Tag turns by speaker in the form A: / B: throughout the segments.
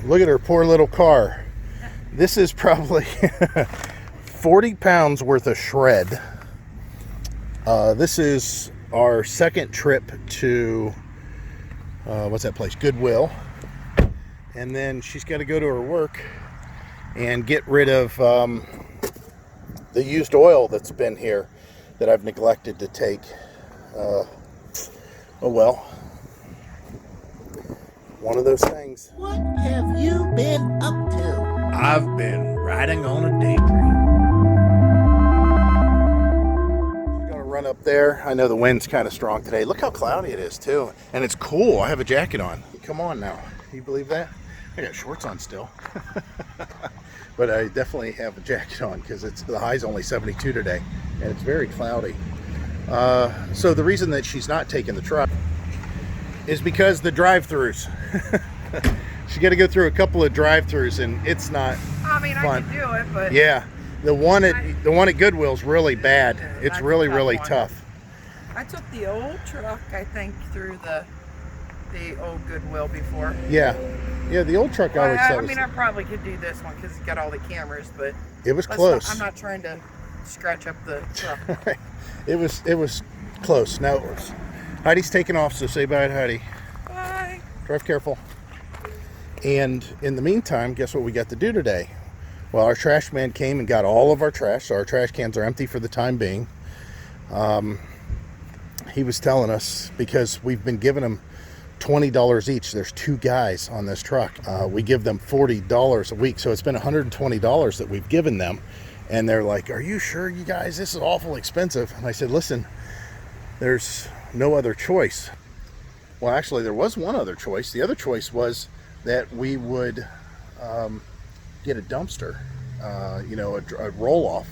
A: look at her poor little car. This is probably 40 pounds worth of shred. This is our second trip to, what's that place? Goodwill. And then she's got to go to her work and get rid of the used oil that's been here that I've neglected to take. Oh well. One of those things.
B: What have you been up to?
C: I've been riding on a daydream.
A: She's gonna run up there. I know the wind's kind of strong today. Look how cloudy it is too. And it's cool. I have a jacket on. Come on now. You believe that? I got shorts on still. But I definitely have a jacket on because the high's only 72 today and it's very cloudy. So the reason that she's not taking the truck is because the drive-throughs. She got to go through a couple of drive-throughs and it's not fun.
D: I can do it, but
A: yeah, the one at Goodwill's really bad. It's really tough.
D: I took the old truck, I think, through the old Goodwill before.
A: Yeah, the old truck I always said.
D: I mean, I probably could do this one because it's got all the cameras, but
A: it was close.
D: I'm not trying to scratch up the truck.
A: It was close. Now Heidi's taking off, so say bye to Heidi.
D: Bye.
A: Drive careful. And in the meantime, guess what we got to do today? Well, our trash man came and got all of our trash, so our trash cans are empty for the time being. He was telling us, because we've been giving him $20 each. There's 2 guys on this truck. We give them $40 a week, so it's been $120 that we've given them. And they're like, "Are you sure, you guys? This is awful expensive." And I said, "Listen, there's no other choice." Well, actually, there was one other choice. The other choice was that we would get a dumpster, a roll-off,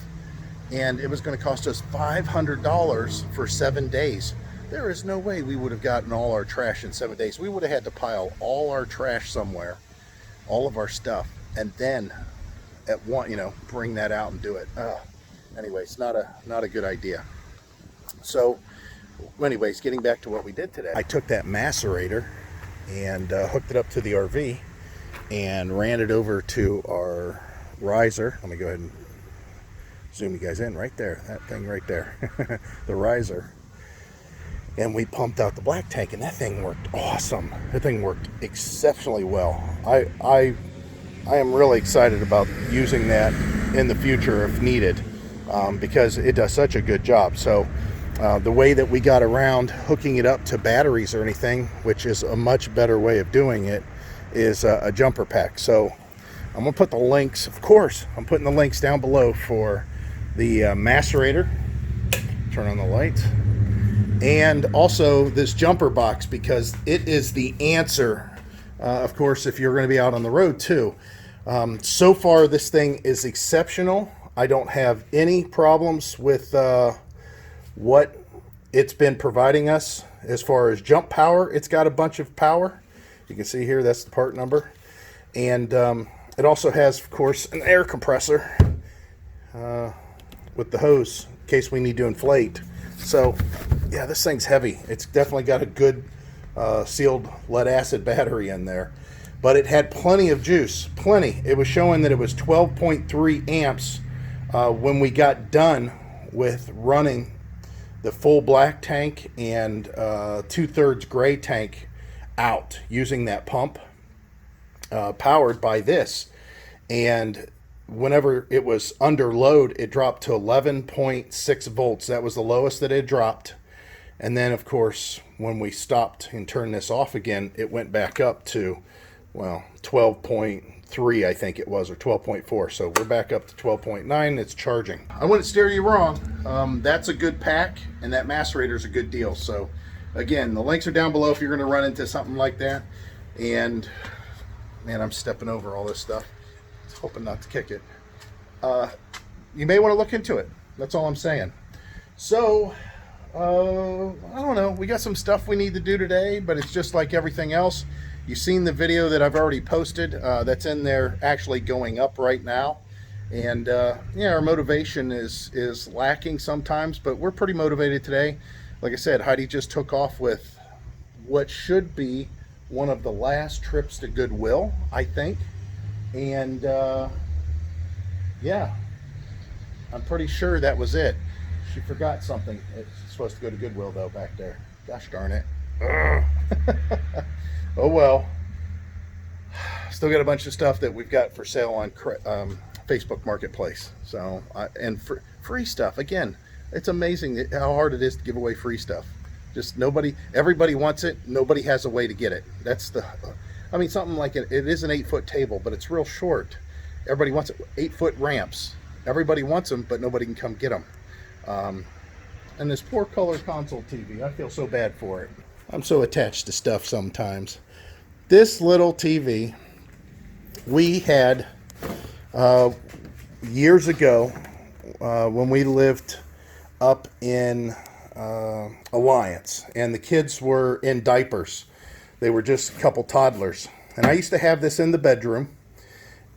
A: and it was going to cost us $500 for 7 days. There is no way we would have gotten all our trash in 7 days. We would have had to pile all our trash somewhere, all of our stuff, and then at one, bring that out and do it. Anyway, it's not a good idea. So, anyways, getting back to what we did today, I took that macerator and hooked it up to the RV and ran it over to our riser. Let me go ahead and zoom you guys in right there. That thing right there, the riser. And we pumped out the black tank, and that thing worked awesome. That thing worked exceptionally well. I am really excited about using that in the future if needed, because it does such a good job. So the way that we got around hooking it up to batteries or anything, which is a much better way of doing it, is a jumper pack. So I'm going to put the links, of course, I'm putting the links down below for the macerator. Turn on the lights. And also this jumper box, because it is the answer, of course, if you're going to be out on the road too. So far, this thing is exceptional. I don't have any problems with what it's been providing us as far as jump power. It's got a bunch of power. You can see here, that's the part number. And it also has, of course, an air compressor with the hose in case we need to inflate. So, yeah, this thing's heavy. It's definitely got a good sealed lead acid battery in there. But it had plenty of juice, plenty. It was showing that it was 12.3 amps when we got done with running the full black tank and 2/3 gray tank out using that pump powered by this. And whenever it was under load, it dropped to 11.6 volts. That was the lowest that it dropped. And then, of course, when we stopped and turned this off again, it went back up to, well, 12.3, I think it was, or 12.4. So we're back up to 12.9. It's charging. I wouldn't steer you wrong. That's a good pack, and that macerator is a good deal. So, again, the links are down below if you're going to run into something like that. And, man, I'm stepping over all this stuff. Hoping not to kick it. You may want to look into it. That's all I'm saying. So, I don't know. We got some stuff we need to do today, but it's just like everything else. You've seen the video that I've already posted. That's in there, actually going up right now. And yeah, our motivation is lacking sometimes, but we're pretty motivated today. Like I said, Heidi just took off with what should be one of the last trips to Goodwill, I think. And yeah, I'm pretty sure that was it. She forgot something. It's supposed to go to Goodwill though back there. Gosh darn it. Oh well. Still got a bunch of stuff that we've got for sale on Facebook Marketplace. So and free stuff. Again, it's amazing how hard it is to give away free stuff. Just everybody wants it. Nobody has a way to get it. That's I mean, something like it is an 8-foot table, but it's real short. Everybody wants it. 8-foot ramps. Everybody wants them, but nobody can come get them. And this poor color console TV, I feel so bad for it. I'm so attached to stuff sometimes. This little TV we had years ago when we lived up in Alliance, and the kids were in diapers. They were just a couple toddlers, and I used to have this in the bedroom,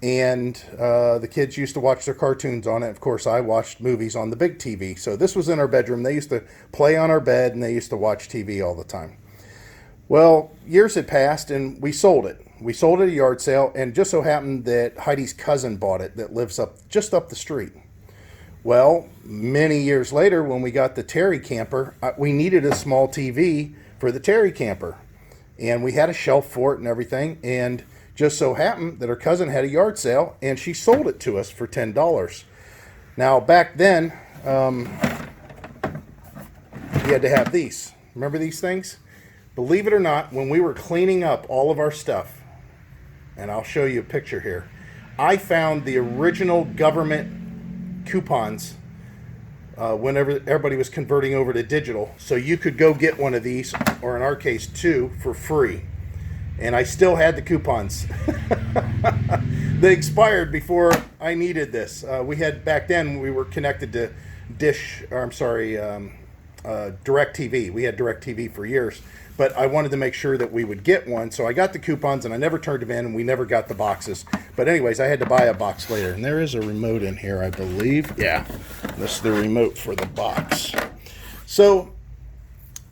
A: and the kids used to watch their cartoons on it. Of course, I watched movies on the big TV, so this was in our bedroom. They used to play on our bed, and they used to watch TV all the time. Well, years had passed, and we sold it. We sold it at a yard sale, and just so happened that Heidi's cousin bought it that lives just up the street. Well, many years later, when we got the Terry camper, we needed a small TV for the Terry camper. And we had a shelf for it and everything. And just so happened that her cousin had a yard sale, and she sold it to us for $10. Now, back then, you had to have these. Remember these things? Believe it or not, when we were cleaning up all of our stuff, and I'll show you a picture here, I found the original government coupons whenever everybody was converting over to digital, so you could go get one of these, or in our case 2, for free. And I still had the coupons. They expired before I needed this. We had, back then we were connected to DirecTV. We had DirecTV for years, but I wanted to make sure that we would get one, so I got the coupons, and I never turned them in, and we never got the boxes. But anyways, I had to buy a box later, and there is a remote in here, I believe. Yeah, this is the remote for the box. So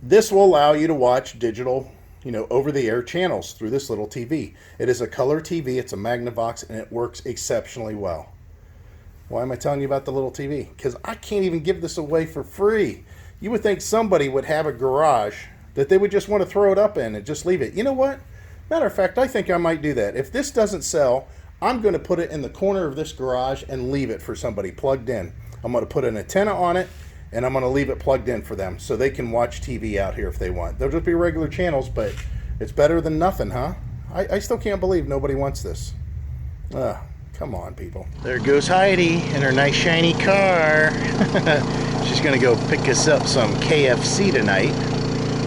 A: this will allow you to watch digital, over-the-air channels through this little TV. It is a color TV. It's a Magnavox, and it works exceptionally well. Why am I telling you about the little TV? Because I can't even give this away for free. You would think somebody would have a garage that they would just want to throw it up in and just leave it. You know what? Matter of fact, I think I might do that. If this doesn't sell, I'm going to put it in the corner of this garage and leave it for somebody plugged in. I'm going to put an antenna on it, and I'm going to leave it plugged in for them so they can watch TV out here if they want. They'll just be regular channels, but it's better than nothing, huh? I still can't believe nobody wants this. Come on, people. There goes Heidi in her nice shiny car. She's going to go pick us up some KFC tonight.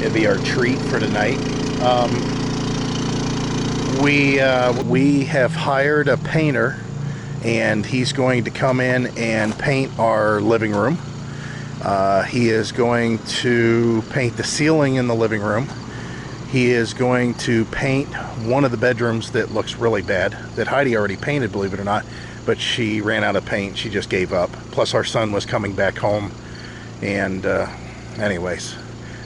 A: It'll be our treat for tonight. We have hired a painter, and he's going to come in and paint our living room. He is going to paint the ceiling in the living room. He is going to paint one of the bedrooms that looks really bad, that Heidi already painted, believe it or not, but she ran out of paint. She just gave up. Plus our son was coming back home, and anyways,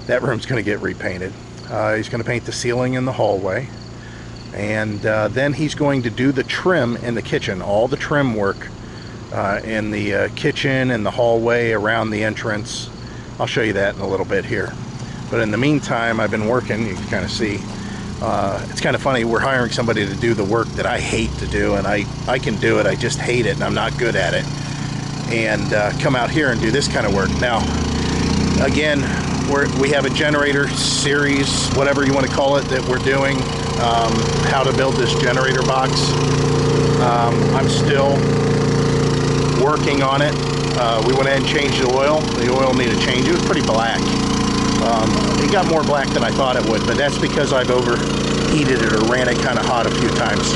A: that room's going to get repainted. He's going to paint the ceiling in the hallway, and then he's going to do the trim in the kitchen, all the trim work in the kitchen and the hallway around the entrance. I'll show you that in a little bit here. But in the meantime, I've been working. You can kind of see. It's kind of funny. We're hiring somebody to do the work that I hate to do, and I can do it. I just hate it, and I'm not good at it. And come out here and do this kind of work. Now, again, we have a generator series, whatever you want to call it, that we're doing. How to build this generator box. I'm still working on it. We went ahead and changed the oil. The oil needed change. It was pretty black. It got more black than I thought it would, but that's because I've overheated it or ran it kind of hot a few times.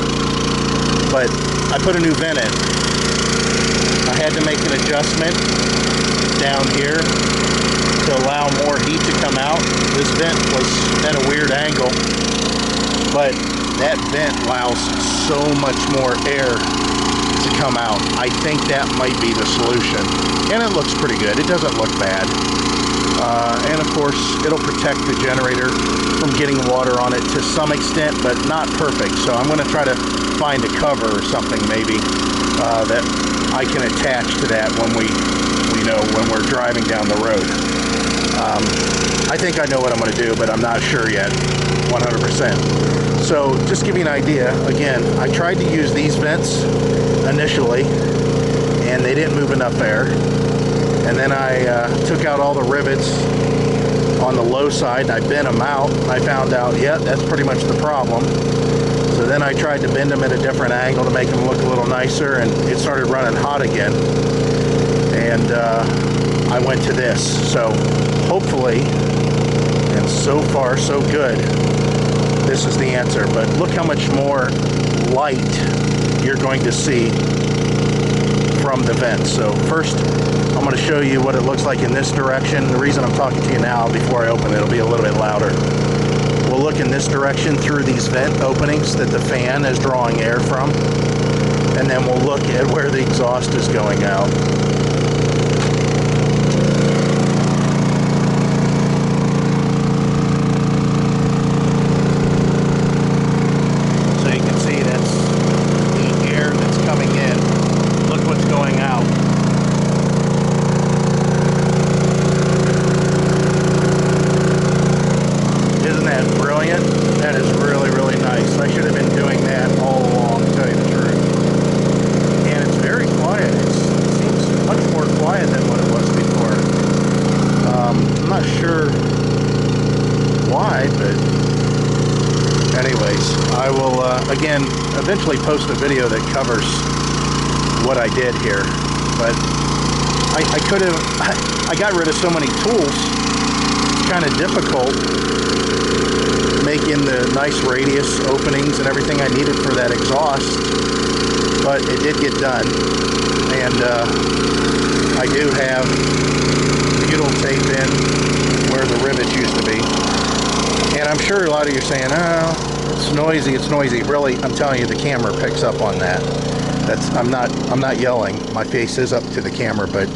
A: But I put a new vent in. I had to make an adjustment down here to allow more heat to come out. This vent was at a weird angle, but that vent allows so much more air to come out. I think that might be the solution. And it looks pretty good. It doesn't look bad. And of course, it'll protect the generator from getting water on it to some extent, but not perfect. So I'm going to try to find a cover or something maybe that I can attach to that when when we're driving down the road. I think I know what I'm going to do, but I'm not sure yet, 100%. So just to give you an idea, again, I tried to use these vents initially, and they didn't move enough air. And then I took out all the rivets on the low side, and I bent them out. I found out, yeah, that's pretty much the problem. So then I tried to bend them at a different angle to make them look a little nicer, and it started running hot again. And I went to this. So hopefully, and so far so good, this is the answer. But look how much more light you're going to see from the vent. So first, I'm going to show you what it looks like in this direction. The reason I'm talking to you now, before I open it, it'll be a little bit louder. We'll look in this direction through these vent openings that the fan is drawing air from, and then we'll look at where the exhaust is going out. So you can see that's the air that's coming in. Look what's going out. Isn't that brilliant? That is really, really nice. I should have been doing that all along, to tell you the truth. And it's very quiet. It seems much more quiet than what it was before. I'm not sure why, but anyways, I will, again, eventually post a video that covers what I did here. But I could have, I got rid of so many tools. It's kind of difficult making the nice radius openings and everything I needed for that exhaust, but it did get done. And I do have butyl tape in where the rivets used to be. And I'm sure a lot of you are saying, oh, it's noisy, it's noisy. Really, I'm telling you, the camera picks up on that. I'm not yelling. My face is up to the camera, but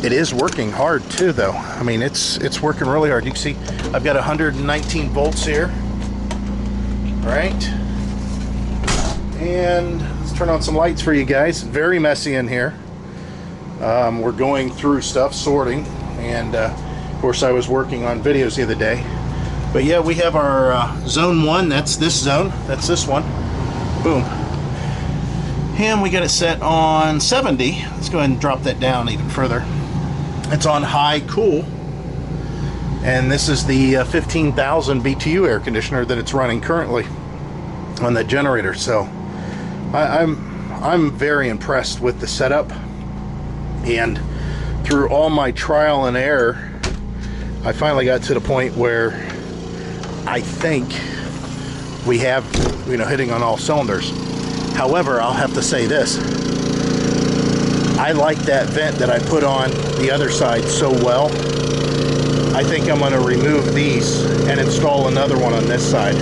A: it is working hard too, though. I mean, it's working really hard. You can see I've got 119 volts here, right? And let's turn on some lights for you guys. Very messy in here. We're going through stuff, sorting, and of course I was working on videos the other day. But yeah, we have our zone 1. That's this zone. That's this one. Boom. And we got it set on 70. Let's go ahead and drop that down even further. It's on high cool. And this is the 15,000 BTU air conditioner that it's running currently on that generator. So I'm very impressed with the setup. And through all my trial and error, I finally got to the point where I think we have, hitting on all cylinders. However, I'll have to say this. I like that vent that I put on the other side so well. I think I'm going to remove these and install another one on this side.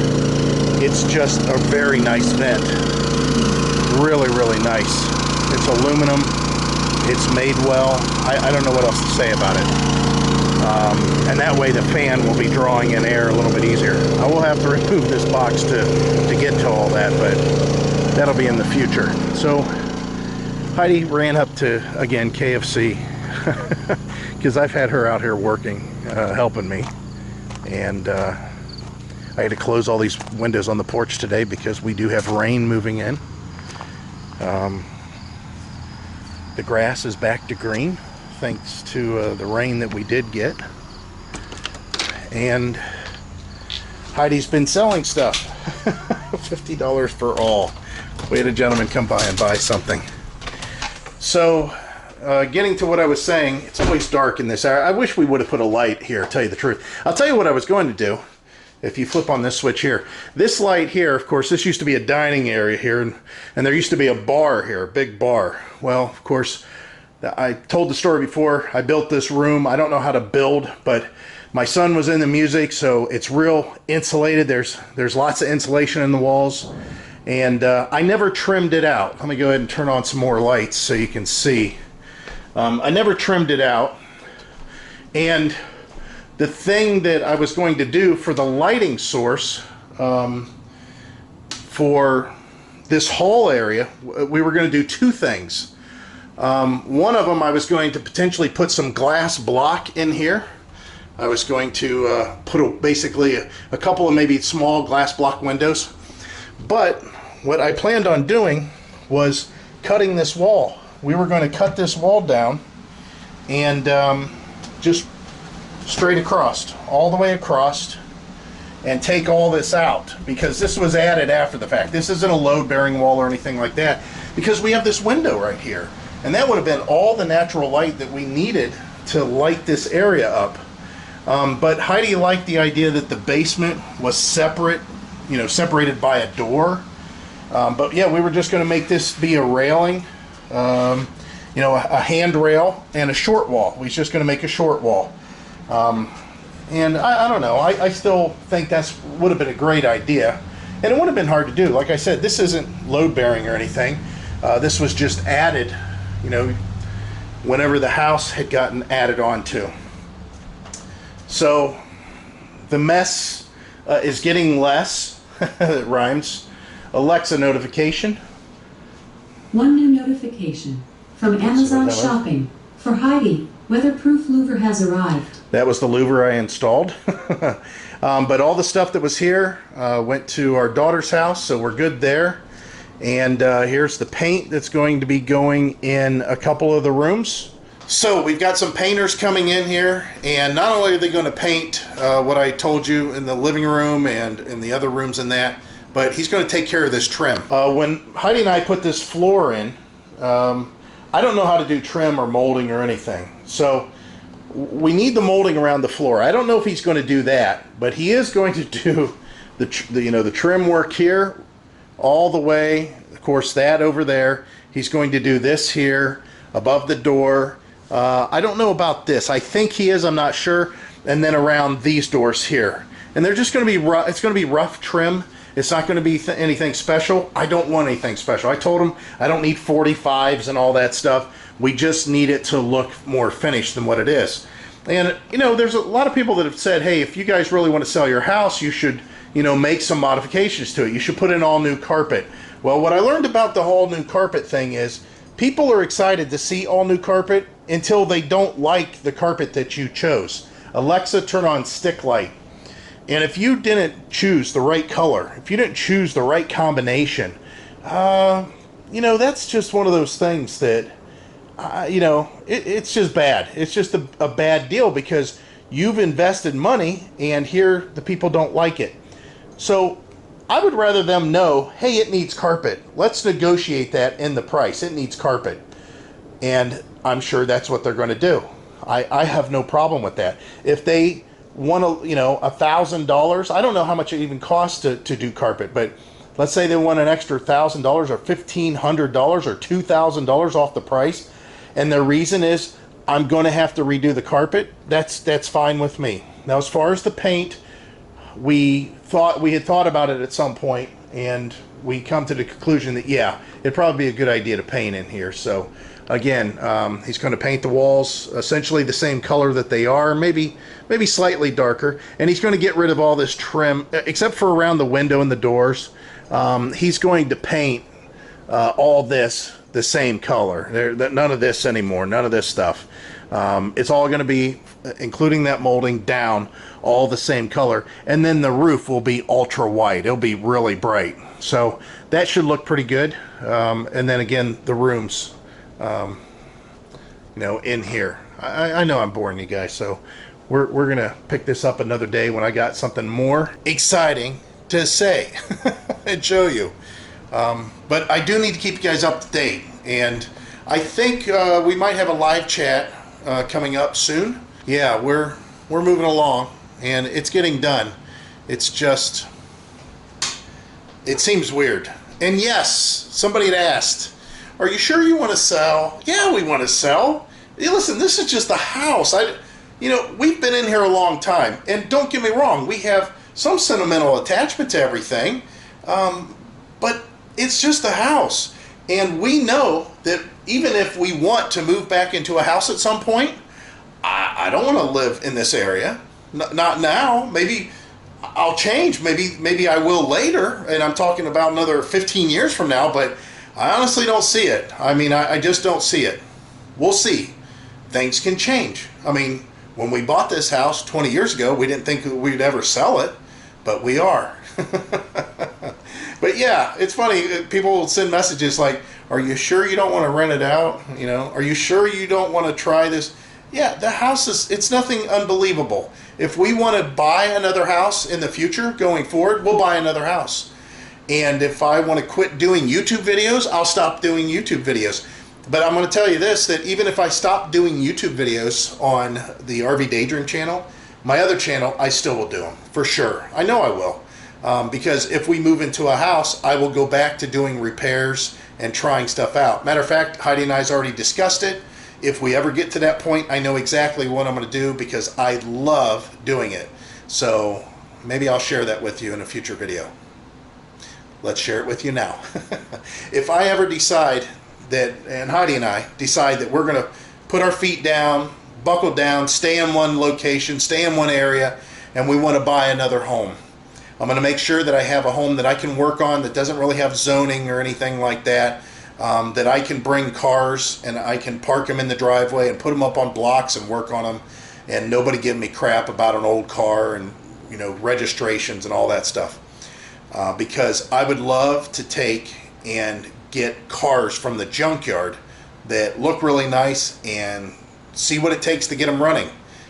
A: It's just a very nice vent. Really, really nice. It's aluminum. It's made well. I don't know what else to say about it. And that way the fan will be drawing in air a little bit easier. I will have to remove this box to get to all that, but that'll be in the future. So Heidi ran up to, again, KFC, because I've had her out here working, helping me. And I had to close all these windows on the porch today because we do have rain moving in. The grass is back to green, thanks to the rain that we did get. And Heidi's been selling stuff. $50 for all. We had a gentleman come by and buy something. So, getting to what I was saying, it's always dark in this area. I wish we would have put a light here, to tell you the truth. I'll tell you what I was going to do. If you flip on this switch here, this light here, of course, this used to be a dining area here, and there used to be a bar here, a big bar. Well, of course, I told the story before. I built this room. I don't know how to build, but my son was in the music, so it's real insulated. There's lots of insulation in the walls, and I never trimmed it out. Let me go ahead and turn on some more lights so you can see. I never trimmed it out, and the thing that I was going to do for the lighting source for this hall area, we were going to do two things. One of them, I was going to potentially put some glass block in here. I was going to put basically a couple of maybe small glass block windows. But what I planned on doing was cutting this wall. We were going to cut this wall down and just straight across, all the way across, and take all this out, because this was added after the fact. This isn't a load-bearing wall or anything like that, because we have this window right here, and that would have been all the natural light that we needed to light this area up. But Heidi liked the idea that the basement was separate, you know, separated by a door. But yeah, we were just going to make this be a railing, you know, a handrail and a short wall. We was just going to make a short wall. And I don't know, I still think that's would have been a great idea, and it would have been hard to do. Like I said, this isn't load bearing or anything. This was just added, you know, whenever the house had gotten added on to. So the mess is getting less. It rhymes. Alexa notification.
E: One new notification from Amazon Shopping for Heidi. Weatherproof louver has arrived.
A: That was the louver I installed. But all the stuff that was here went to our daughter's house, so we're good there. And here's the paint that's going to be going in a couple of the rooms. So we've got some painters coming in here, and not only are they going to paint what I told you in the living room and in the other rooms in that, but he's going to take care of this trim. When Heidi and I put this floor in, I don't know how to do trim or molding or anything. So we need the molding around the floor. I don't know if he's going to do that, but he is going to do the trim work here all the way. Of course, that over there. He's going to do this here above the door. I don't know about this. I think he is. I'm not sure. And then around these doors here. And they're just going to be rough. It's going to be rough trim. It's not going to be anything special. I don't want anything special. I told him I don't need 45s and all that stuff. We just need it to look more finished than what it is. And, you know, there's a lot of people that have said, hey, if you guys really want to sell your house, you should, you know, make some modifications to it. You should put in all new carpet. Well, what I learned about the whole new carpet thing is people are excited to see all new carpet until they don't like the carpet that you chose. Alexa, turn on stick light. And if you didn't choose the right color, if you didn't choose the right combination, you know, that's just one of those things that, you know, it's just bad. It's just a bad deal because you've invested money and here the people don't like it. So I would rather them know, hey, it needs carpet. Let's negotiate that in the price. It needs carpet. And I'm sure that's what they're going to do. I have no problem with that. If they want, you know, $1,000, I don't know how much it even costs to do carpet, but let's say they want an extra $1,000 or $1,500 or $2,000 off the price, and their reason is I'm going to have to redo the carpet, that's fine with me. Now, as far as the paint, we had thought about it at some point, and we come to the conclusion that yeah, it'd probably be a good idea to paint in here. So again, he's going to paint the walls essentially the same color that they are, maybe slightly darker, and he's going to get rid of all this trim except for around the window and the doors. He's going to paint all this the same color. None of this anymore, none of this stuff. It's all going to be, including that molding, down all the same color, and then the roof will be ultra white. It'll be really bright, so that should look pretty good. And then again, the rooms, you know, in here. I know I'm boring you guys, so we're gonna pick this up another day when I got something more exciting to say and show you. But I do need to keep you guys up to date, and I think we might have a live chat coming up soon. Yeah, we're moving along, and it's getting done. It's just, it seems weird. And yes, somebody had asked, are you sure you want to sell? Yeah, we want to sell. Hey, listen, this is just a house. You know, we've been in here a long time, and don't get me wrong, we have some sentimental attachment to everything, but it's just a house. And we know that even if we want to move back into a house at some point, I don't want to live in this area. Not now. Maybe I'll change. Maybe I will later, and I'm talking about another 15 years from now, but I honestly don't see it. I mean, I just don't see it. We'll see. Things can change. I mean, when we bought this house 20 years ago, we didn't think we'd ever sell it, but we are. But yeah, it's funny. People will send messages like, are you sure you don't want to rent it out? You know, are you sure you don't want to try this? Yeah, the house it's nothing unbelievable. If we want to buy another house in the future going forward, we'll buy another house. And if I want to quit doing YouTube videos, I'll stop doing YouTube videos. But I'm going to tell you this, that even if I stop doing YouTube videos on the RV Daydream channel, my other channel, I still will do them, for sure. I know I will. Because if we move into a house, I will go back to doing repairs and trying stuff out. Matter of fact, Heidi and I's already discussed it. If we ever get to that point, I know exactly what I'm going to do because I love doing it. So maybe I'll share that with you in a future video. Let's share it with you now. If I ever decide that, and Heidi and I decide that we're going to put our feet down, buckle down, stay in one location, stay in one area, and we want to buy another home, I'm going to make sure that I have a home that I can work on that doesn't really have zoning or anything like that, that I can bring cars and I can park them in the driveway and put them up on blocks and work on them, and nobody give me crap about an old car and, you know, registrations and all that stuff. Because I would love to take and get cars from the junkyard that look really nice and see what it takes to get them running.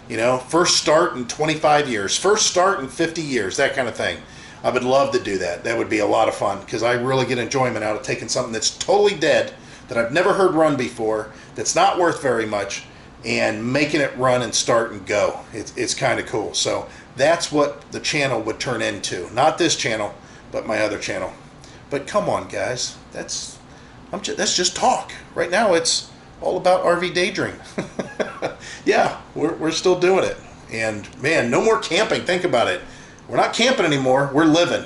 A: You know, first start in 25 years, first start in 50 years, that kind of thing. I would love to do that. That would be a lot of fun because I really get enjoyment out of taking something that's totally dead, that I've never heard run before, that's not worth very much, and making it run and start and go. It's kind of cool. So that's what the channel would turn into. Not this channel, but my other channel. But come on, guys. That's just talk. Right now it's all about RV Daydream. Yeah, we're still doing it. And man, no more camping. Think about it. We're not camping anymore. We're living.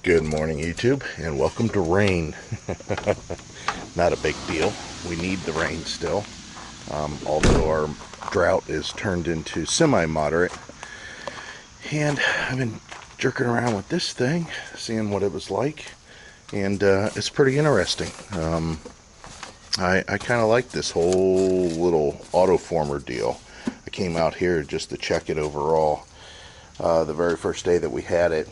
A: Good morning, YouTube, and welcome to rain. Not a big deal. We need the rain still. Although our drought is turned into semi-moderate. And I've been jerking around with this thing, seeing what it was like, and it's pretty interesting. I kind of like this whole little Autoformer deal. I came out here just to check it overall. The very first day that we had it,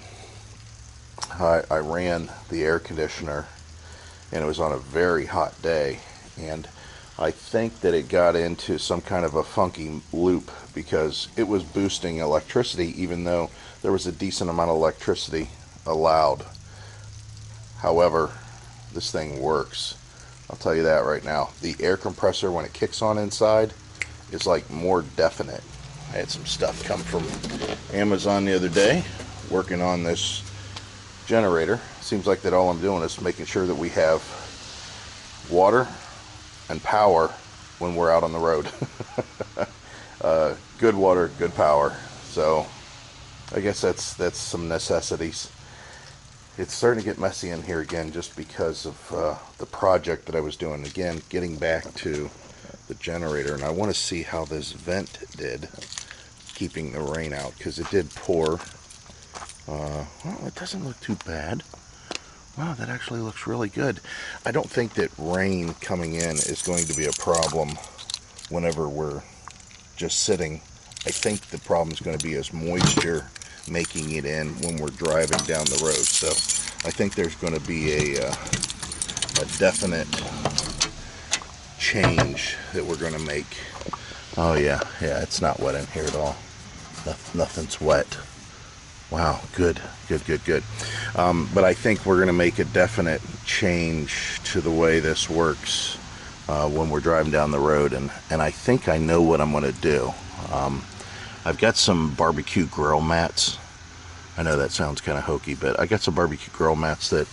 A: I ran the air conditioner, and it was on a very hot day, and I think that it got into some kind of a funky loop because it was boosting electricity even though there was a decent amount of electricity allowed. However, this thing works. I'll tell you that right now. The air compressor, when it kicks on inside, is like more definite. I had some stuff come from Amazon the other day working on this generator. Seems like that all I'm doing is making sure that we have water and power when we're out on the road. Good water, good power. So I guess that's some necessities. It's starting to get messy in here again just because of the project that I was doing. Again, getting back to the generator, and I want to see how this vent did keeping the rain out, because it did pour. Well, it doesn't look too bad. Wow, that actually looks really good. I don't think that rain coming in is going to be a problem whenever we're just sitting. I think the problem is going to be as moisture making it in when we're driving down the road. So I think there's going to be a definite change that we're going to make. Oh yeah, it's not wet in here at all. Nothing's wet. Wow, good. But I think we're going to make a definite change to the way this works when we're driving down the road, and I think I know what I'm going to do. I've got some barbecue grill mats. I know that sounds kind of hokey, but I got some barbecue grill mats that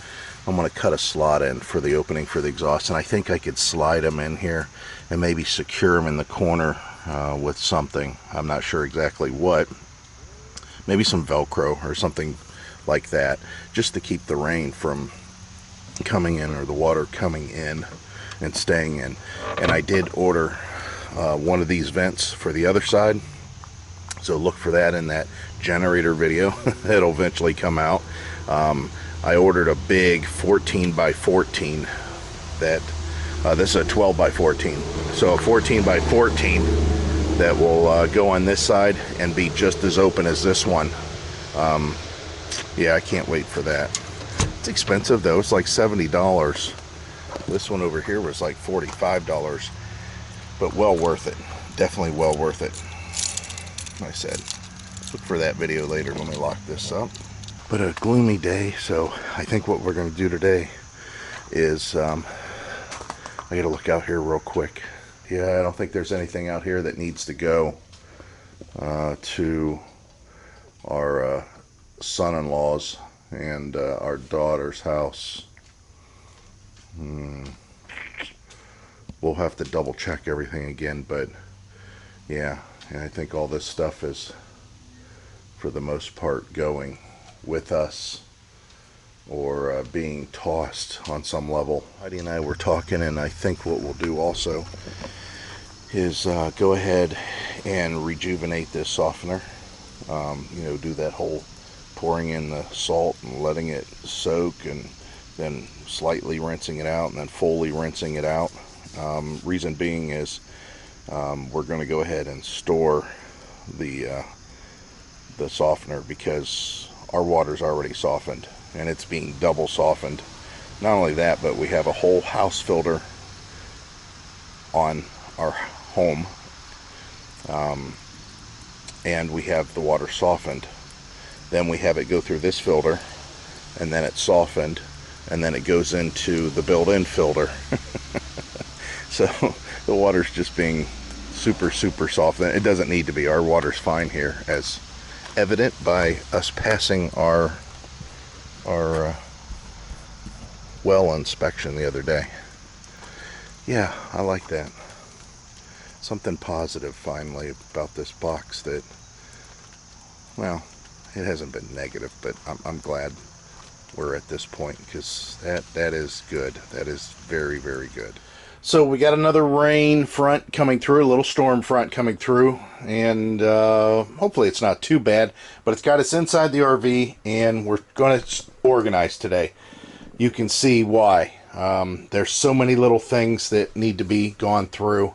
A: I'm going to cut a slot in for the opening for the exhaust, and I think I could slide them in here and maybe secure them in the corner with something. I'm not sure exactly what. Maybe some Velcro or something like that, just to keep the rain from coming in, or the water coming in and staying in. And I did order one of these vents for the other side, so look for that in that generator video. It'll eventually come out. I ordered a big 14 by 14 that this is a 12 by 14, so a 14 by 14 that will go on this side and be just as open as this one. Yeah, I can't wait for that. It's expensive though. It's like $70. This one over here was like $45, but well worth it. Definitely well worth it. Like I said, look for that video later when we lock this up. But a gloomy day, so I think what we're going to do today is I gotta look out here real quick. Yeah, I don't think there's anything out here that needs to go to our son-in-law's and our daughter's house. We'll have to double check everything again, but yeah, and I think all this stuff is for the most part going with us or being tossed on some level. Heidi and I were talking, and I think what we'll do also is go ahead and rejuvenate this softener. You know, do that whole pouring in the salt and letting it soak, and then slightly rinsing it out, and then fully rinsing it out. Reason being is we're going to go ahead and store the softener, because our water's already softened and it's being double softened. Not only that, but we have a whole house filter on our home, and we have the water softened. Then we have it go through this filter, and then it's softened, and then it goes into the built-in filter. So the water's just being super soft. It doesn't need to be. Our water's fine here, as evident by us passing our well inspection the other day. Yeah, I like that. Something positive finally about this box that, well, it hasn't been negative, but I'm glad we're at this point, because that is good. That is very good. So we got another rain front coming through, a little storm front coming through, and hopefully it's not too bad, but it's got us inside the RV, and we're going to organize today. You can see why. There's so many little things that need to be gone through,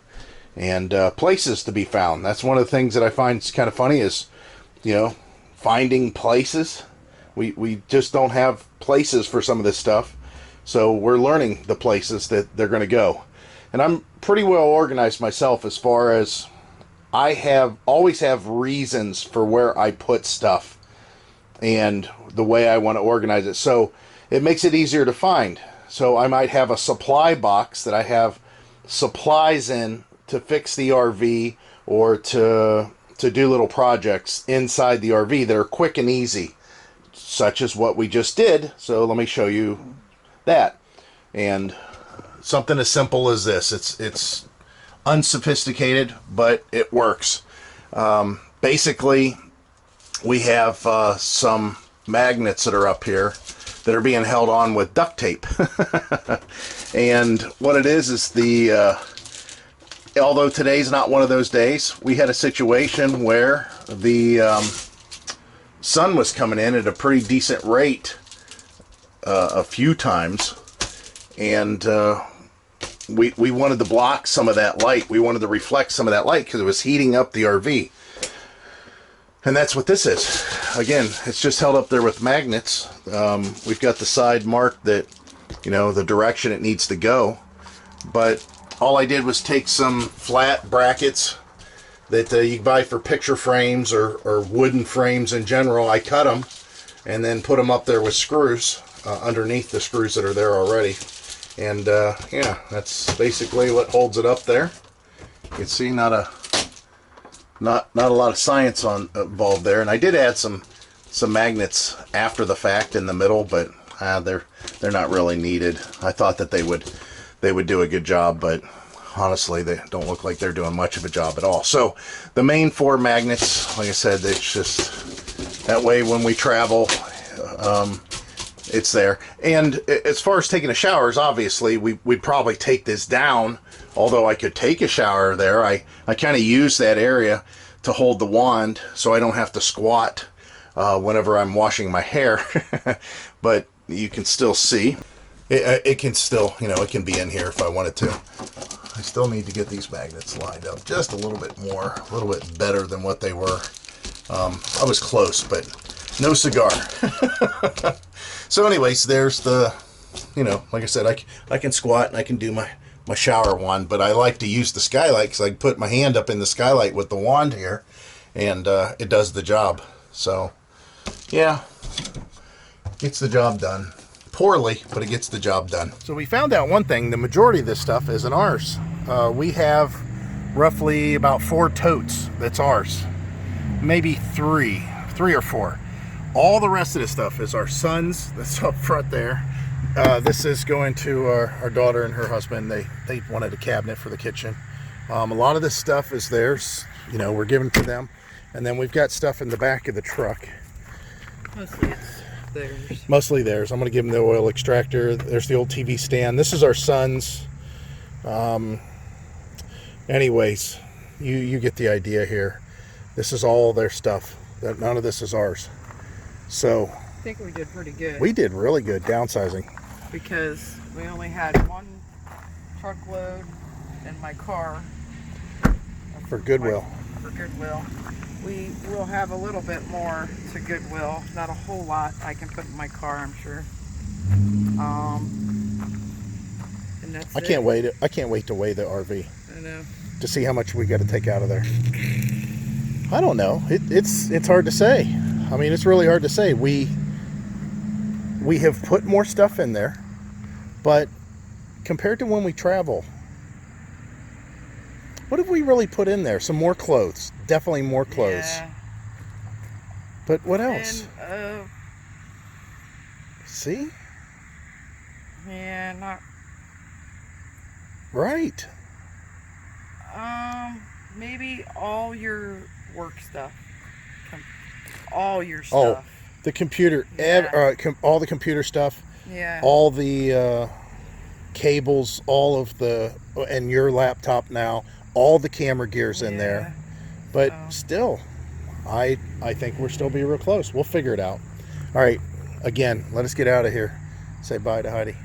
A: and places to be found. That's one of the things that I find is kind of funny, is, you know, finding places. We just don't have places for some of this stuff, so we're learning the places that they're going to go. And I'm pretty well organized myself, as far as I always have reasons for where I put stuff and the way I want to organize it, so it makes it easier to find. So I might have a supply box that I have supplies in to fix the RV, or to do little projects inside the RV that are quick and easy, such as what we just did. So let me show you that. And something as simple as this. It's unsophisticated, but it works. Basically, we have some magnets that are up here that are being held on with duct tape. And what it is the although today's not one of those days, we had a situation where the sun was coming in at a pretty decent rate a few times, and we wanted to block some of that light. We wanted to reflect some of that light, because it was heating up the RV. And that's what this is. Again, it's just held up there with magnets. We've got the side marked that, you know, the direction it needs to go. But all I did was take some flat brackets that you buy for picture frames or wooden frames in general. I cut them and then put them up there with screws underneath the screws that are there already. And yeah, that's basically what holds it up there. You can see not a lot of science involved there. And I did add some magnets after the fact in the middle, but they're not really needed. I thought that they would do a good job, but honestly, they don't look like they're doing much of a job at all. So the main 4 magnets, like I said, it's just that way when we travel, it's there. And as far as taking a showers, obviously we'd probably take this down. Although I could take a shower there, I kind of use that area to hold the wand so I don't have to squat whenever I'm washing my hair. But you can still see it can still, you know, it can be in here if I wanted to. I still need to get these magnets lined up just a little bit more, a little bit better than what they were. I was close, but no cigar. So anyways, there's the, you know, like I said, I can squat and I can do my shower wand, but I like to use the skylight because I can put my hand up in the skylight with the wand here, and it does the job. So yeah, gets the job done. Poorly, but it gets the job done. So we found out one thing: the majority of this stuff isn't ours. We have roughly about 4 totes that's ours, maybe 3 or 4. All the rest of this stuff is our son's. That's up front there. This is going to our daughter and her husband. They wanted a cabinet for the kitchen. A lot of this stuff is theirs. You know, we're giving to them. And then we've got stuff in the back of the truck.
D: Mostly it's theirs.
A: Mostly theirs. I'm going to give them the oil extractor. There's the old TV stand. This is our son's. Anyways, you get the idea here. This is all their stuff. None of this is ours. So
D: I think we did pretty good.
A: we did really good downsizing.
D: Because we only had 1 truckload in my car.
A: For Goodwill.
D: For Goodwill. We will have a little bit more to Goodwill. Not a whole lot I can put in my car, I'm sure. And that's
A: I can't wait. I can't wait to weigh the RV
D: I know.
A: to see how much we got to take out of there. I don't know. It's hard to say. I mean, it's really hard to say. We have put more stuff in there, but compared to when we travel, what have we really put in there? Some more clothes. Definitely more clothes.
D: Yeah.
A: But what else?
D: And,
A: See?
D: yeah, not.
A: Right.
D: Maybe all your work stuff. All your
A: Oh,
D: stuff.
A: the computer.
D: Yeah.
A: All the computer stuff.
D: Yeah.
A: All the cables. All of the. And your laptop now. All the camera gear's in there. But still, I think we'll still be real close. We'll figure it out. All right. Again, let us get out of here. Say bye to Heidi.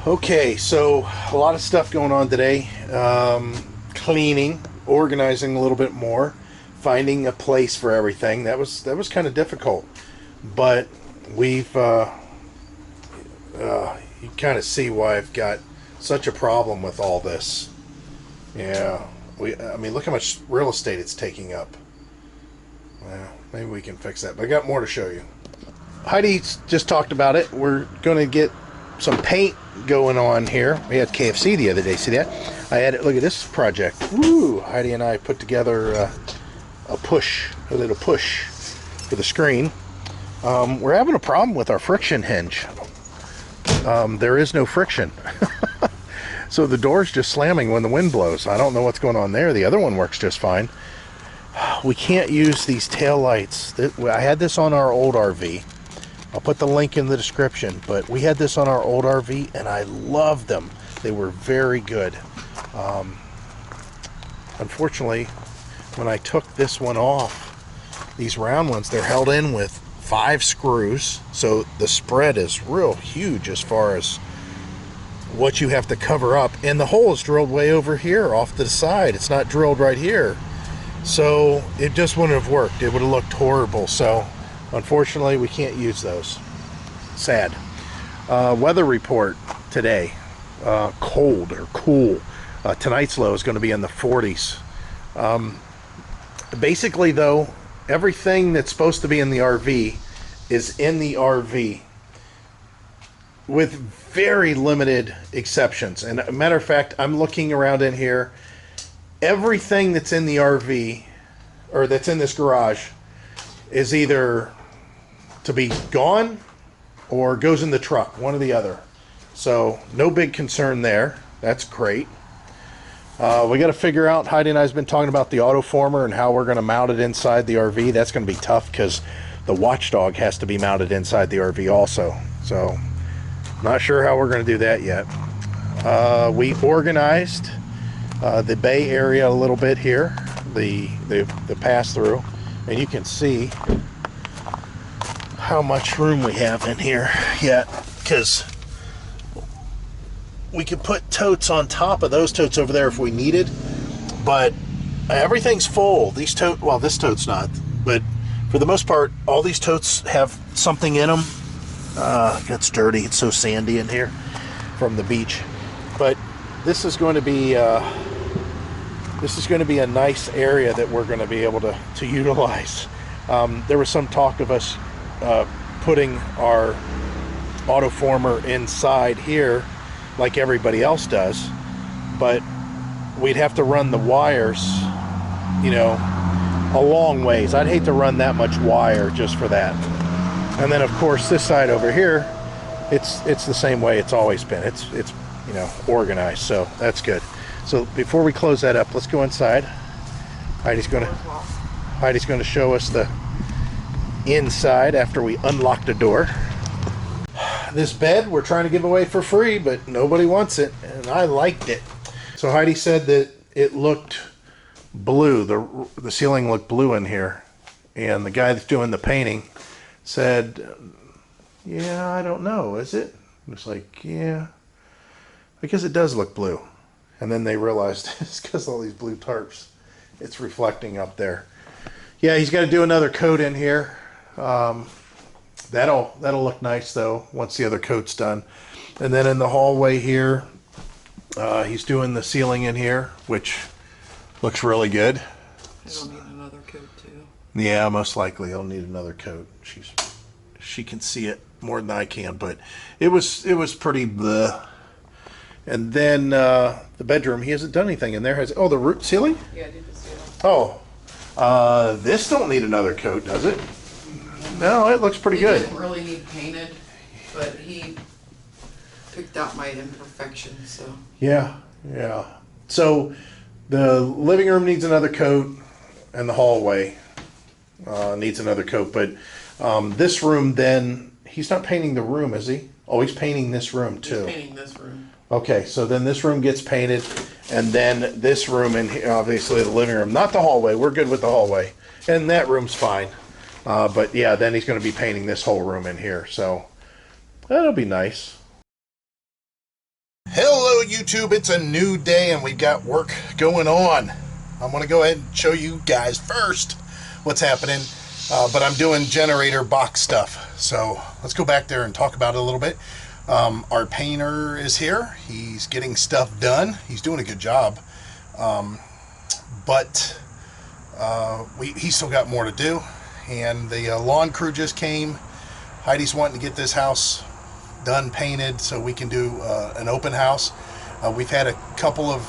A: Okay, so a lot of stuff going on today. Cleaning, organizing a little bit more, finding a place for everything. That was kind of difficult, but we've you kind of see why I've got such a problem with all this. Yeah, I mean, look how much real estate it's taking up. Well, maybe we can fix that, but I got more to show you. Heidi just talked about it. We're going to get some paint going on here. We had KFC the other day. See that? I had it. Look at this project. Woo! Heidi and I put together a little push for the screen. We're having a problem with our friction hinge. There is no friction. So the door's just slamming when the wind blows. I don't know what's going on there. The other one works just fine. We can't use these tail lights. I had this on our old RV. I'll put the link in the description, but we had this on our old RV and I loved them. They were very good. Unfortunately, when I took this one off, these round ones, they're held in with 5 screws, so the spread is real huge as far as what you have to cover up, and the hole is drilled way over here off to the side. It's not drilled right here, so it just wouldn't have worked. It would have looked horrible. So unfortunately, we can't use those. Sad. Weather report today. Cold or cool. Tonight's low is going to be in the 40s. Basically, though, everything that's supposed to be in the RV is in the RV, with very limited exceptions. And a matter of fact, I'm looking around in here. Everything that's in the RV, or that's in this garage, is either to be gone or goes in the truck, one or the other. So no big concern there. That's great. We got to figure out, Heidi and I have been talking about the Autoformer and how we're going to mount it inside the RV. That's going to be tough because the watchdog has to be mounted inside the RV also. So not sure how we're going to do that yet. We organized the bay area a little bit here, the pass through, and you can see how much room we have in here yet, because we could put totes on top of those totes over there if we needed, but everything's full. These totes, well, this tote's not, but for the most part, all these totes have something in them. It's dirty. It's so sandy in here from the beach. But this is going to be a nice area that we're going to be able to utilize. There was some talk of us putting our Autoformer inside here like everybody else does, but we'd have to run the wires, you know, a long ways. I'd hate to run that much wire just for that. And then of course this side over here, it's the same way it's always been. It's you know, organized, so that's good. So before we close that up, let's go inside. Heidi's gonna show us the inside after we unlock the door. This bed we're trying to give away for free, but nobody wants it, and I liked it. So Heidi said that it looked blue, the ceiling looked blue in here, and the guy that's doing the painting said, yeah, I don't know, is it? I was like, yeah, because it does look blue. And then they realized it's because all these blue tarps, it's reflecting up there. Yeah, he's got to do another coat in here. That'll look nice though once the other coat's done. And then in the hallway here, he's doing the ceiling in here, which looks really good.
D: It'll need another coat too.
A: Yeah, most likely he'll need another coat. She can see it more than I can, but it was pretty bleh. And then the bedroom, he hasn't done anything in there. The roof ceiling?
D: Yeah, I did the ceiling.
A: Oh, this don't need another coat, does it? No, it looks pretty good.
D: It didn't really need painted, but he picked out my imperfections, so.
A: Yeah. So the living room needs another coat, and the hallway needs another coat. But this room, then, he's not painting the room, is he? Oh, he's painting this room too.
D: He's painting this room.
A: Okay, so then this room gets painted, and then this room, and obviously the living room, not the hallway. We're good with the hallway, and that room's fine. But yeah, then he's going to be painting this whole room in here, so that'll be nice. Hello YouTube, it's a new day and we've got work going on. I'm going to go ahead and show you guys first what's happening, but I'm doing generator box stuff. So let's go back there and talk about it a little bit. Our painter is here. He's getting stuff done. He's doing a good job, but he's still got more to do. And the lawn crew just came. Heidi's wanting to get this house done, painted, so we can do an open house. We've had a couple of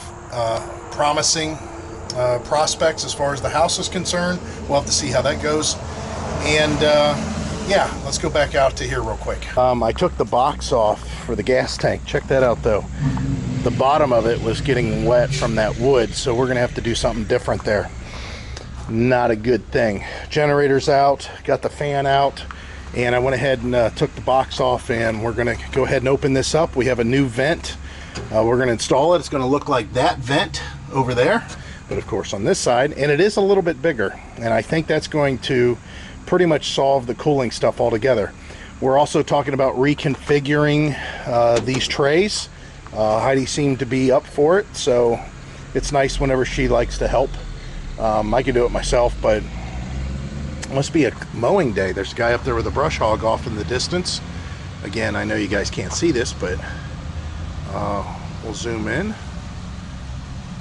A: promising prospects as far as the house is concerned. We'll have to see how that goes. And yeah, let's go back out to here real quick. I took the box off for the gas tank. Check that out though. The bottom of it was getting wet from that wood, so we're gonna have to do something different there. Not a good thing. Generator's out, got the fan out, and I went ahead and took the box off, and we're gonna go ahead and open this up. We have a new vent. We're gonna install it. It's gonna look like that vent over there, but of course on this side, and it is a little bit bigger, and I think that's going to pretty much solve the cooling stuff altogether. We're also talking about reconfiguring these trays. Heidi seemed to be up for it, so it's nice whenever she likes to help. I could do it myself, but it must be a mowing day. There's a guy up there with a brush hog off in the distance. Again, I know you guys can't see this, but we'll zoom in.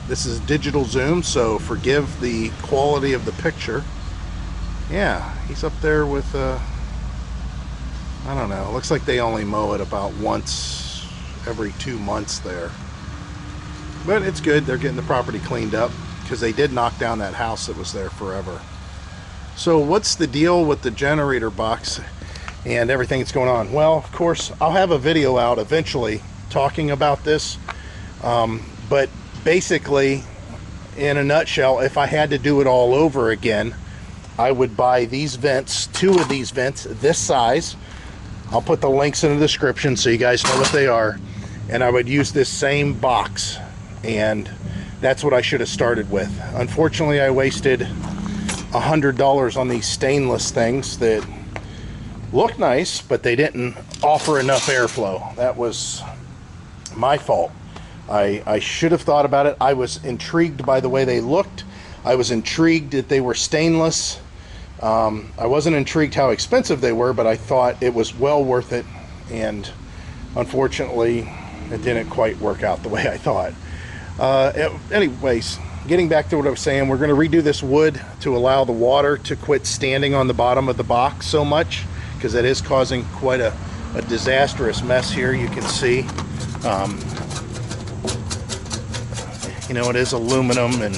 A: This is digital zoom, so forgive the quality of the picture. Yeah, he's up there with, I don't know, looks like they only mow it about once every 2 months there. But it's good, they're getting the property cleaned up, because they did knock down that house that was there forever. So what's the deal with the generator box? and everything that's going on. Well, of course, I'll have a video out eventually talking about this, but basically, in a nutshell, if I had to do it all over again, I would buy these vents, 2 of these vents this size. I'll put the links in the description so you guys know what they are, and I would use this same box, and that's what I should have started with. Unfortunately, I wasted $100 on these stainless things that look nice, but they didn't offer enough airflow. That was my fault. I should have thought about it. I was intrigued by the way they looked. I was intrigued that they were stainless. I wasn't intrigued how expensive they were, but I thought it was well worth it, and unfortunately it didn't quite work out the way I thought. Anyways, getting back to what I was saying, we're going to redo this wood to allow the water to quit standing on the bottom of the box so much, because that is causing quite a disastrous mess here. You can see, you know, it is aluminum, and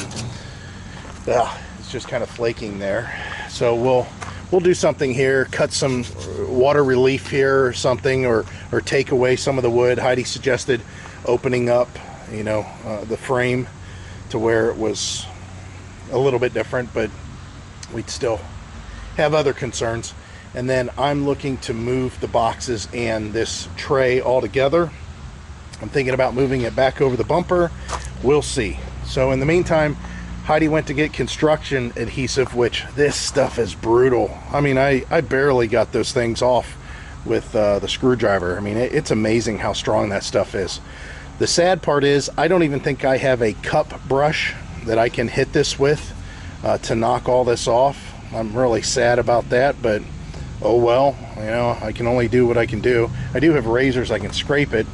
A: it's just kind of flaking there. So we'll do something here, cut some water relief here or something, or take away some of the wood. Heidi suggested opening up, you know, the frame to where it was a little bit different, but we'd still have other concerns. And then I'm looking to move the boxes and this tray all together. I'm thinking about moving it back over the bumper. We'll see. So in the meantime, Heidi went to get construction adhesive, which this stuff is brutal. I mean, I barely got those things off with the screwdriver. I mean, it's amazing how strong that stuff is. The sad part is I don't even think I have a cup brush that I can hit this with to knock all this off. I'm really sad about that, but oh well, you know, I can only do what I can do. I do have razors, I can scrape it.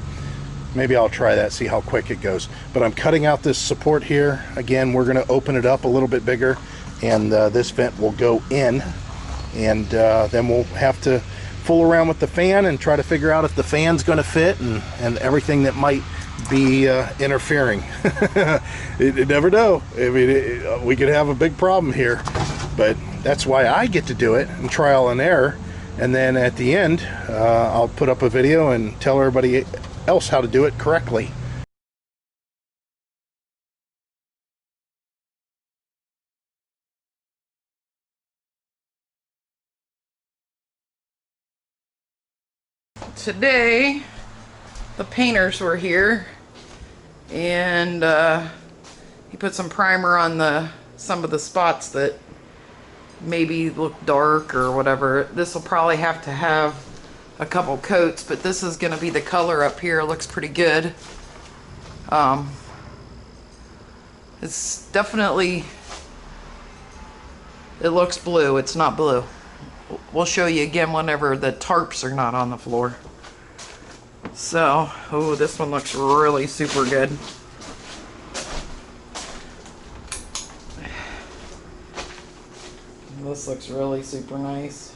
A: Maybe I'll try that, see how quick it goes. But I'm cutting out this support here. Again, we're going to open it up a little bit bigger, and this vent will go in, and then we'll have to fool around with the fan and try to figure out if the fan's going to fit, and everything that might be interfering. You never know. I mean, we could have a big problem here, but that's why I get to do it and trial and error, and then at the end I'll put up a video and tell everybody else how to do it correctly.
D: Today the painters were here, and he put some primer on some of the spots that maybe look dark or whatever. This will probably have to have a couple coats, but this is going to be the color up here. It looks pretty good. It's definitely, it looks blue. It's not blue. We'll show you again whenever the tarps are not on the floor. So, oh, this one looks really super good. This looks really super nice.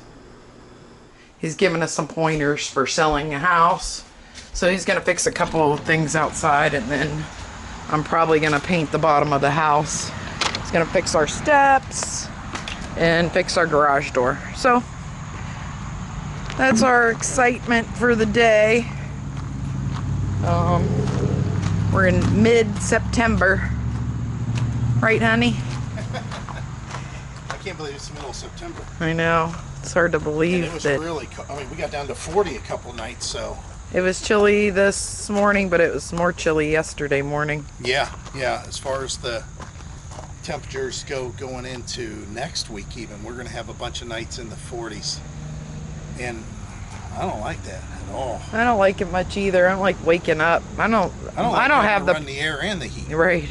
D: He's giving us some pointers for selling a house. So he's going to fix a couple of things outside, and then I'm probably going to paint the bottom of the house. He's going to fix our steps and fix our garage door. So that's our excitement for the day. We're in mid-September. Right, honey?
A: I can't believe it's the middle of September.
D: I know. It's hard to believe.
A: And it was
D: that
A: really, I mean, we got down to 40 a couple nights, so.
D: it was chilly this morning, but it was more chilly yesterday morning.
A: Yeah, as far as the temperatures go going into next week even, we're going to have a bunch of nights in the 40s. And I don't like that at all.
D: I don't like it much either. I don't like waking up. I don't have
A: run the air and the heat.
D: Right.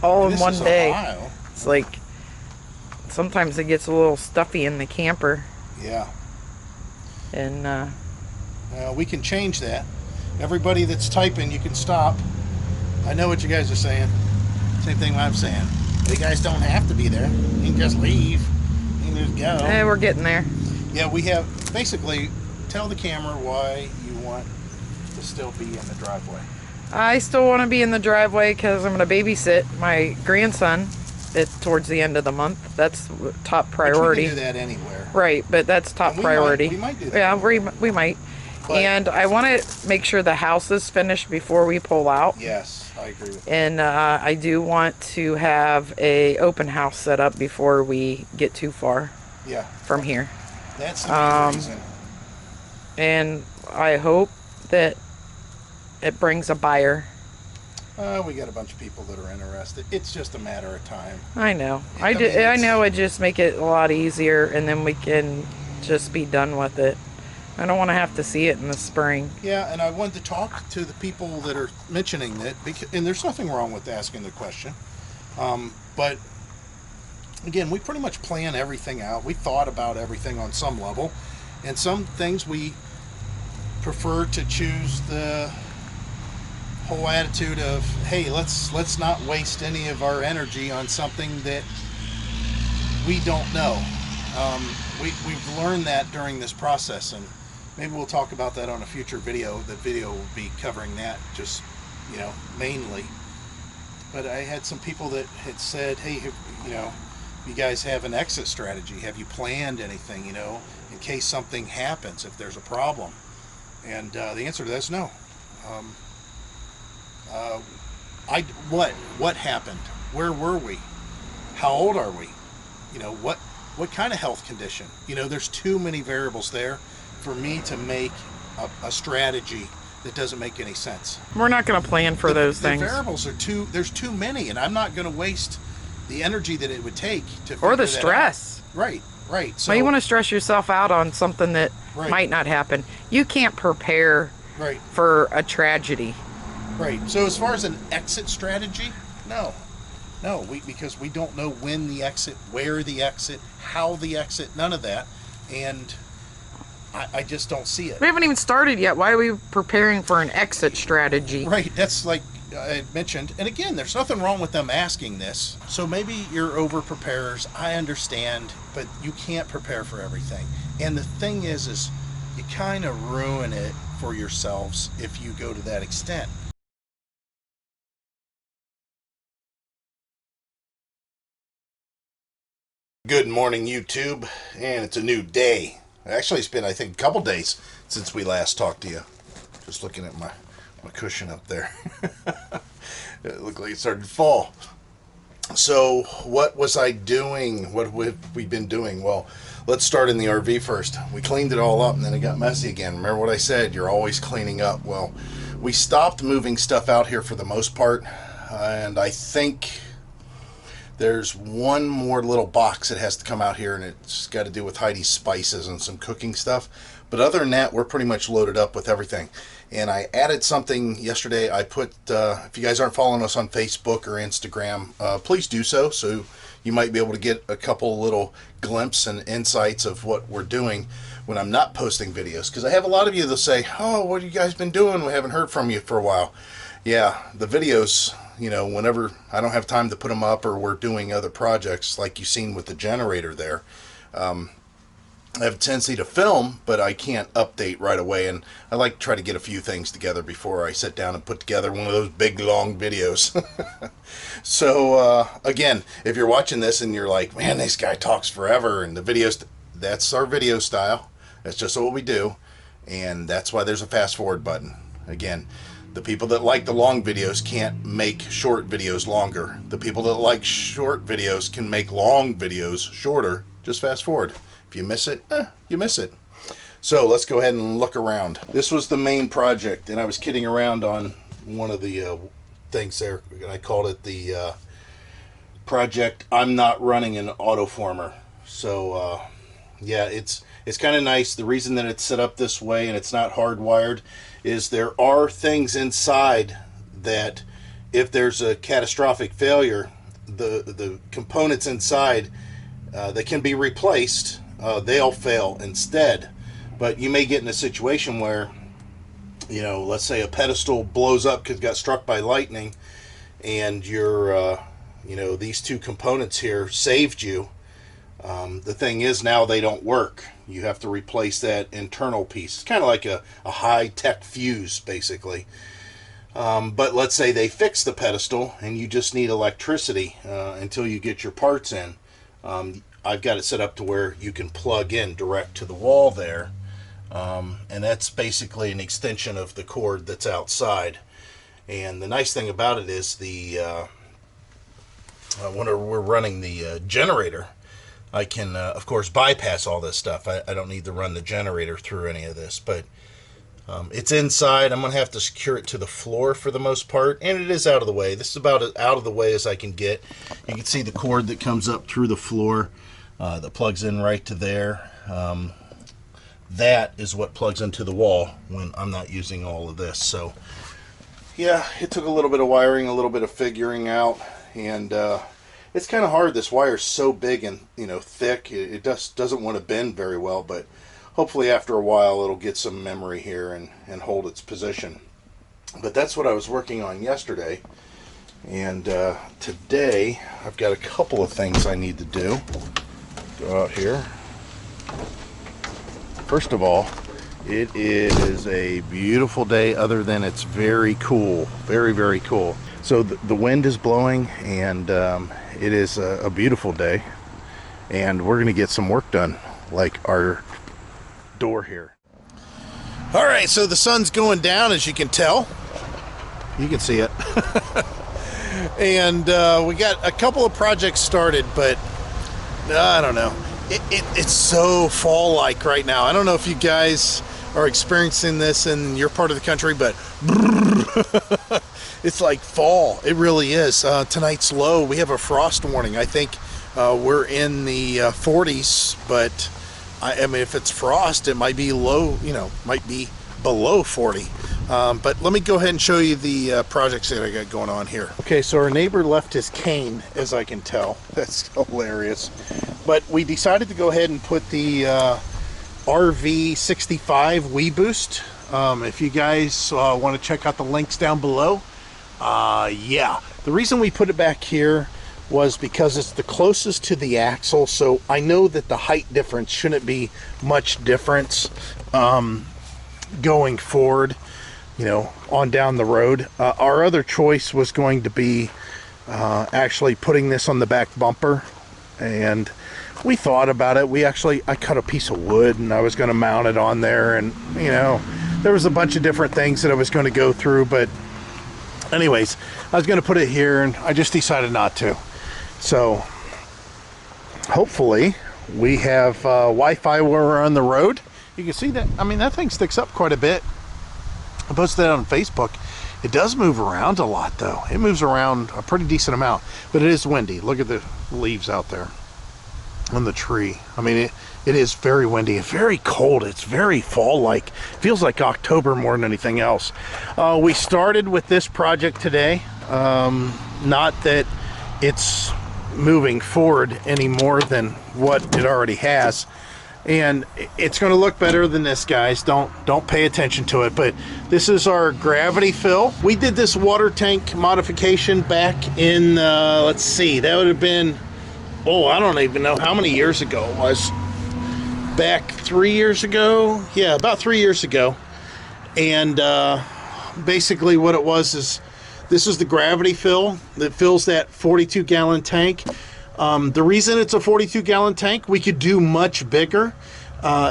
D: all in one day.
A: Ohio.
D: It's like sometimes it gets a little stuffy in the camper.
A: Yeah.
D: And
A: we can change that. Everybody that's typing, you can stop. I know what you guys are saying. Same thing I'm saying. You guys don't have to be there. You can just leave. You can just go.
D: we're getting there.
A: Yeah, we have, basically, tell the camera why you want to still be in the driveway.
D: I still want to be in the driveway because I'm going to babysit my grandson. it towards the end of the month. That's top
A: Which
D: priority.
A: we can do that anywhere.
D: Right, but that's top
A: And
D: priority.
A: we might do that.
D: Yeah, we might.
A: But-
D: and I want to make sure the house is finished before we pull out.
A: Yes, I agree with that.
D: And I do want to have a open house set up before we get too far
A: Yeah,
D: from here.
A: that's the main reason.
D: And I hope that it brings a buyer.
A: We got a bunch of people that are interested. It's just a matter of time.
D: I know.
A: I mean,
D: I
A: it's-
D: know it just make it a lot easier, and then we can just be done with it. I don't want to have to see it in the spring.
A: Yeah, and I wanted to talk to the people that are mentioning that, and there's nothing wrong with asking the question. But again, we pretty much plan everything out. We thought about everything on some level, and some things we prefer to choose the whole attitude of, hey, let's not waste any of our energy on something that we don't know. We've learned that during this process, and maybe we'll talk about that on a future video. The video will be covering that, just, mainly. But I had some people that had said, hey, you guys have an exit strategy? Have you planned anything, in case something happens, if there's a problem? And the answer to that is no. What happened? Where were we? How old are we? What kind of health condition? There's too many variables there for me to make a strategy that doesn't make any sense.
D: We're not going to plan for those things.
A: The variables there's too many, and I'm not going to waste the energy that it would take to
D: Or the
A: figure that
D: stress.
A: out. Right. So
D: Well, you want to stress yourself out on something that
A: Right.
D: might not happen. You can't prepare
A: Right.
D: for a tragedy.
A: Right. So as far as an exit strategy, no, because we don't know when the exit, where the exit, how the exit, none of that, and I just don't see it.
D: We haven't even started yet. Why are we preparing for an exit strategy?
A: Right. That's like I mentioned, and again, there's nothing wrong with them asking this. So maybe you're over preparers. I understand, but you can't prepare for everything. And the thing is you kind of ruin it for yourselves if you go to that extent. Good morning, YouTube, and it's a new day. Actually, it's been, I think, a couple days since we last talked to you. Just looking at my cushion up there. It looked like it started to fall. So, what was I doing? What have we been doing? Well, let's start in the RV first. We cleaned it all up, and then it got messy again. Remember what I said? You're always cleaning up. Well, we stopped moving stuff out here for the most part, and I think there's one more little box that has to come out here, and it's got to do with Heidi's spices and some cooking stuff. But other than that, we're pretty much loaded up with everything. And I added something yesterday. I put, if you guys aren't following us on Facebook or Instagram, please do so. So you might be able to get a couple little glimpses and insights of what we're doing when I'm not posting videos. Because I have a lot of you that say, oh, what have you guys been doing? We haven't heard from you for a while. Yeah, the videos, whenever I don't have time to put them up or we're doing other projects like you've seen with the generator there, I have a tendency to film, but I can't update right away, and I like to try to get a few things together before I sit down and put together one of those big, long videos. So, again, if you're watching this and you're like, man, this guy talks forever, and the videos, that's our video style. That's just what we do, and that's why there's a fast forward button. Again, the people that like the long videos can't make short videos longer. The people that like short videos can make long videos shorter. Just fast forward. If you miss it, you miss it. So let's go ahead and look around. This was the main project, and I was kidding around on one of the things there. I called it the project I'm not running an Autoformer. So yeah, it's kind of nice. The reason that it's set up this way and it's not hardwired is there are things inside that if there's a catastrophic failure, the components inside that can be replaced, they'll fail instead. But you may get in a situation where, let's say a pedestal blows up because it got struck by lightning, and your, these two components here saved you. The thing is, now they don't work. You have to replace that internal piece. It's kind of like a high-tech fuse, basically. But let's say they fix the pedestal and you just need electricity until you get your parts in. I've got it set up to where you can plug in direct to the wall there. And that's basically an extension of the cord that's outside. And the nice thing about it is when we're running the generator, I can, of course, bypass all this stuff. I don't need to run the generator through any of this, but it's inside. I'm going to have to secure it to the floor for the most part, and it is out of the way. This is about as out of the way as I can get. You can see the cord that comes up through the floor that plugs in right to there. That is what plugs into the wall when I'm not using all of this. So yeah, it took a little bit of wiring, a little bit of figuring out, and it's kind of hard. This wire is so big and thick, it just doesn't want to bend very well, but hopefully after a while it'll get some memory here and hold its position. But that's what I was working on yesterday, and today I've got a couple of things I need to do. Go out here. First of all, it is a beautiful day, other than it's very cool, very, very cool. So the wind is blowing, and it is a beautiful day, and we're gonna get some work done, like our door here. All right, so the sun's going down, as you can tell. You can see it. And we got a couple of projects started, but I don't know. It's so fall-like right now. I don't know if you guys are experiencing this in your part of the country, but it's like fall. It really is. Tonight's low. We have a frost warning. I think we're in the 40s, but I mean, if it's frost, it might be low, might be below 40. But let me go ahead and show you the projects that I got going on here. Okay, so our neighbor left his cane, as I can tell. That's hilarious. But we decided to go ahead and put the RV65 WeBoost. If you guys want to check out the links down below. Yeah, the reason we put it back here was because it's the closest to the axle, so I know that the height difference shouldn't be much difference going forward, on down the road. Our other choice was going to be actually putting this on the back bumper, and we thought about it. I cut a piece of wood and I was going to mount it on there, and there was a bunch of different things that I was going to go through, but anyways, I was going to put it here, and I just decided not to. So hopefully we have Wi-Fi where we're on the road. You can see that, I mean, that thing sticks up quite a bit. I posted that on Facebook. It does move around a lot, though. It moves around a pretty decent amount, but it is windy. Look at the leaves out there on the tree. I mean, it is very windy and very cold. It's very fall-like. Feels like October more than anything else. We started with this project today. Not that it's moving forward any more than what it already has, and it's going to look better than this, guys. Don't pay attention to it, but this is our gravity fill. We did this water tank modification back in let's see, that would have been, I don't even know how many years ago it was. Back 3 years ago. Yeah, about 3 years ago. And basically what it was is, this is the gravity fill that fills that 42-gallon tank. The reason it's a 42-gallon tank, we could do much bigger,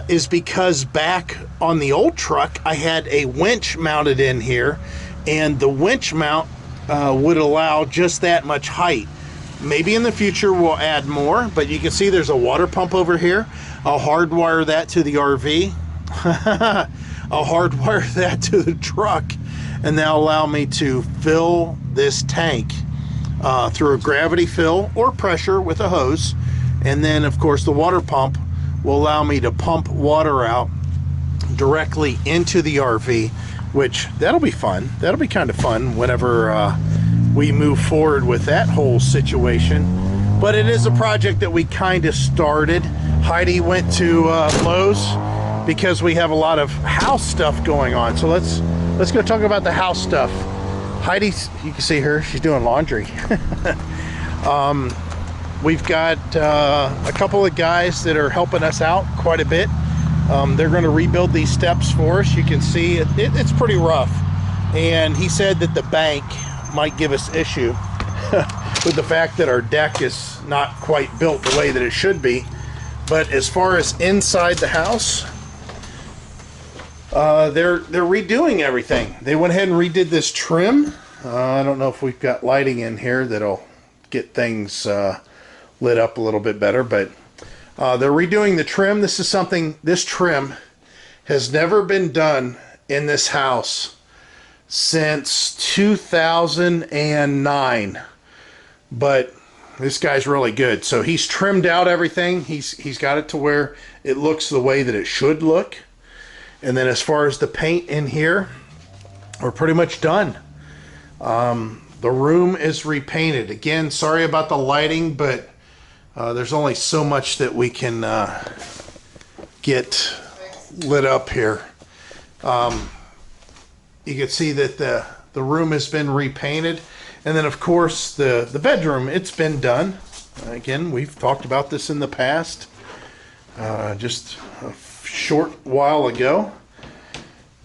A: is because back on the old truck, I had a winch mounted in here, and the winch mount would allow just that much height. Maybe in the future we'll add more, but you can see there's a water pump over here. I'll hardwire that to the RV. I'll hardwire that to the truck, and that'll allow me to fill this tank through a gravity fill or pressure with a hose. And then, of course, the water pump will allow me to pump water out directly into the RV, which that'll be fun. That'll be kind of fun whenever we move forward with that whole situation. But it is a project that we kind of started. Heidi went to Lowe's because we have a lot of house stuff going on. So let's go talk about the house stuff. Heidi's, you can see her, she's doing laundry. We've got a couple of guys that are helping us out quite a bit. They're going to rebuild these steps for us. You can see it's pretty rough. and he said that the bank might give us issue with the fact that our deck is not quite built the way that it should be. But as far as inside the house, they're redoing everything. They went ahead and redid this trim. I don't know if we've got lighting in here that'll get things lit up a little bit better, but they're redoing the trim. This trim has never been done in this house since 2009, but this guy's really good. So he's trimmed out everything. He's got it to where it looks the way that it should look. And then as far as the paint in here, we're pretty much done. The room is repainted. Again, sorry about the lighting, but there's only so much that we can get lit up here. You can see that the room has been repainted. And then of course the bedroom, it's been done. Again, we've talked about this in the past, just a short while ago.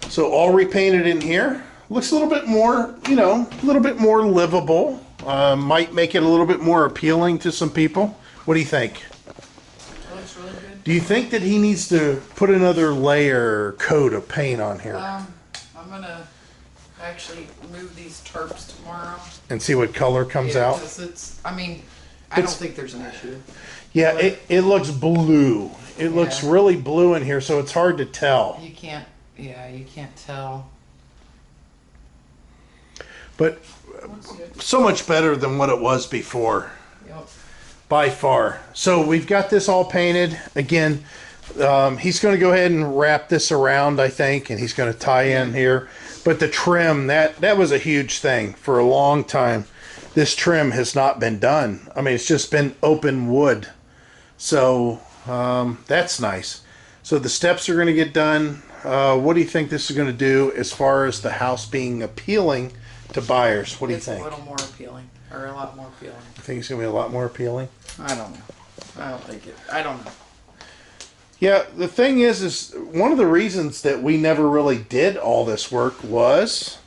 A: So all repainted in here. Looks a little bit more, you know, a little bit more livable. Might make it a little bit more appealing to some people. What do you think?
D: Looks really good.
A: Do you think that he needs to put another layer or coat of paint on here?
D: I'm gonna actually move these tarps tomorrow.
A: And see what color comes
D: Yeah,
A: out?
D: 'cause I don't think there's an issue.
A: Yeah, it looks blue. It looks
D: Yeah.
A: really blue in here, so it's hard to tell.
D: You can't tell.
A: But so much better than what it was before,
D: Yep.
A: by far. So we've got this all painted. Again, he's going to go ahead and wrap this around, I think, and he's going to tie in here. But the trim, that was a huge thing for a long time. This trim has not been done. I mean, it's just been open wood. So that's nice. So the steps are going to get done. What do you think this is going to do as far as the house being appealing to buyers? What do you think?
D: It's a little more appealing, or a lot more appealing.
A: I think it's going to be a lot more appealing.
D: I don't know. I don't know.
A: Yeah, the thing is one of the reasons that we never really did all this work was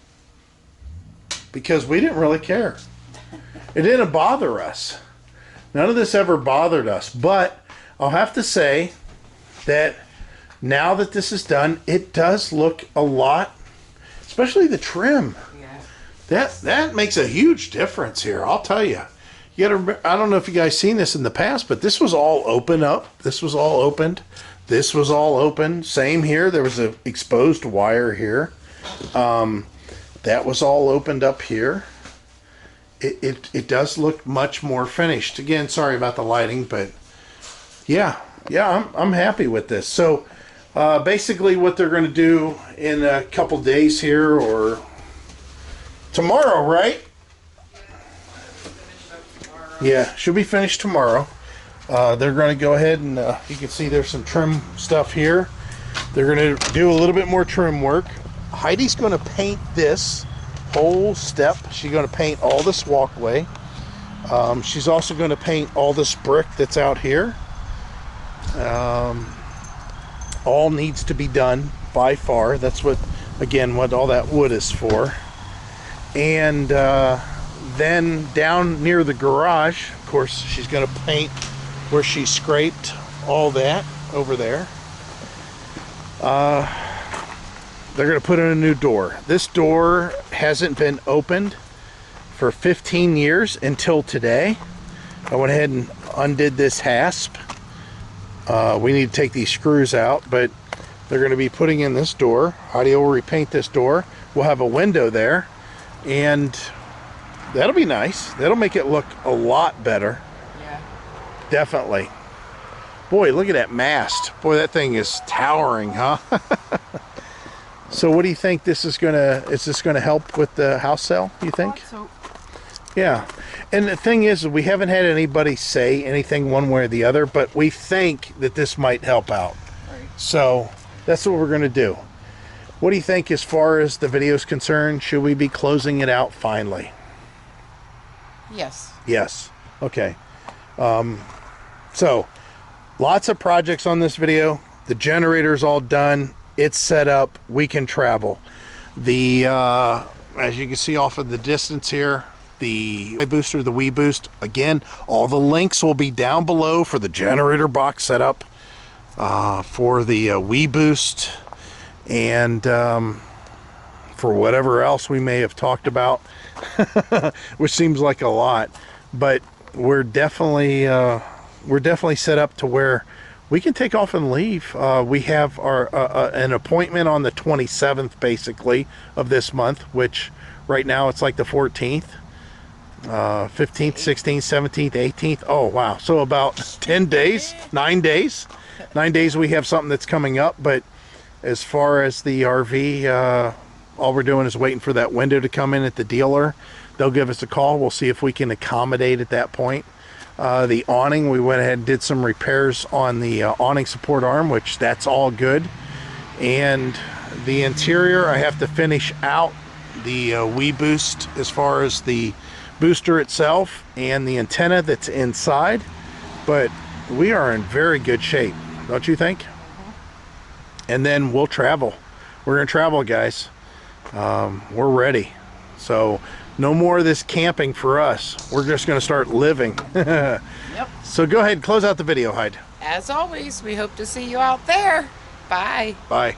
A: because we didn't really care. It didn't bother us. None of this ever bothered us. But I'll have to say that now that this is done, it does look a lot, especially the trim.
D: Yeah.
A: That makes a huge difference here, I'll tell you. You gotta, I don't know if you guys seen this in the past, but this was all open up. This was all opened. This was all open. Same here. There was an exposed wire here. That was all opened up here. It does look much more finished. Again, sorry about the lighting, but yeah, I'm happy with this. So basically what they're going to do in a couple days here, or tomorrow, right? Yeah, should be finished tomorrow. They're going to go ahead and you can see there's some trim stuff here. They're going to do a little bit more trim work. Heidi's going to paint this whole step. She's going to paint all this walkway. She's also going to paint all this brick that's out here. All needs to be done by far. That's what, again, what all that wood is for. And then down near the garage, of course, she's going to paint where she scraped all that over there. They're going to put in a new door. This door hasn't been opened for 15 years until today. I went ahead and undid this hasp. We need to take these screws out, but they're going to be putting in this door. Heidi will repaint this door. We'll have a window there, and that'll be nice. That'll make it look a lot better.
D: Yeah.
A: Definitely. Boy, look at that mast. Boy, that thing is towering, huh? So what do you think this is this gonna help with the house sale, you think?
D: So.
A: Yeah. And the thing is, we haven't had anybody say anything one way or the other, but we think that this might help out.
D: Right.
A: So that's what we're gonna do. What do you think as far as the video is concerned? Should we be closing it out finally?
D: Yes.
A: Yes. Okay. So lots of projects on this video. The generator's all done. It's set up. We can travel. The as you can see off of the distance here, the booster, the WeBoost. Again, all the links will be down below for the generator box setup, for the WeBoost, and for whatever else we may have talked about, which seems like a lot, but we're definitely set up to where we can take off and leave. We have our an appointment on the 27th, basically, of this month, which right now it's like the 14th, 15th, 16th, 17th, 18th. Oh, wow. So about 10 days, 9 days. 9 days we have something that's coming up. But as far as the RV, all we're doing is waiting for that window to come in at the dealer. They'll give us a call. We'll see if we can accommodate at that point. The awning, we went ahead and did some repairs on the awning support arm, which that's all good. And the interior, I have to finish out the WeBoost as far as the booster itself and the antenna that's inside. But we are in very good shape, don't you think? And then we'll travel. We're gonna travel, guys. We're ready. So no more of this camping for us. We're just going to start living.
D: Yep.
A: So go ahead and close out the video, Hyde.
D: As always, we hope to see you out there. Bye.
A: Bye.